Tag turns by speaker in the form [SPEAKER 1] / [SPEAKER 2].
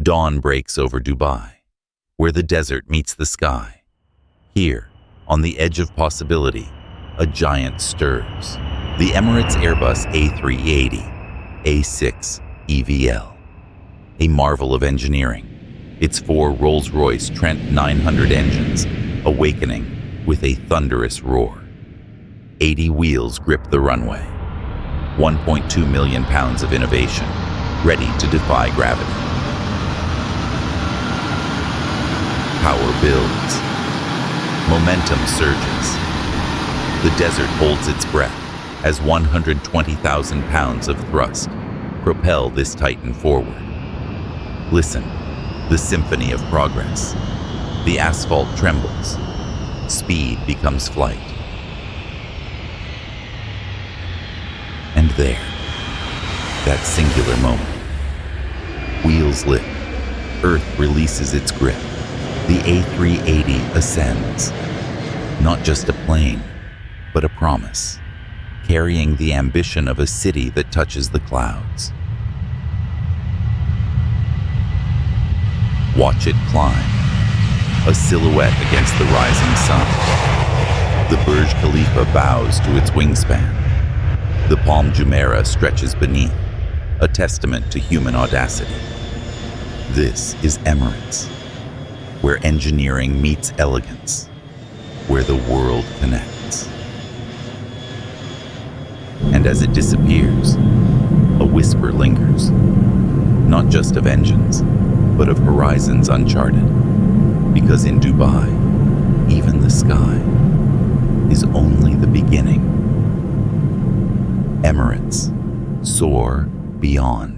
[SPEAKER 1] Dawn breaks over Dubai, where the desert meets the sky. Here, on the edge of possibility, a giant stirs. The Emirates Airbus A380, A6 EVL. A marvel of engineering. Its 4 Rolls-Royce Trent 900 engines, awakening with a thunderous roar. 80 wheels grip the runway. 1.2 million pounds of innovation, ready to defy gravity. Power builds. Momentum surges. The desert holds its breath as 120,000 pounds of thrust propel this titan forward. Listen, the symphony of progress. The asphalt trembles. Speed becomes flight. And there, that singular moment. Wheels lift. Earth releases its grip. The A380 ascends. Not just a plane, but a promise, carrying the ambition of a city that touches the clouds. Watch it climb, a silhouette against the rising sun. The Burj Khalifa bows to its wingspan. The Palm Jumeirah stretches beneath, a testament to human audacity. This is Emirates, where engineering meets elegance, where the world connects. And as it disappears, a whisper lingers, not just of engines, but of horizons uncharted. Because in Dubai, even the sky is only the beginning. Emirates, soar beyond.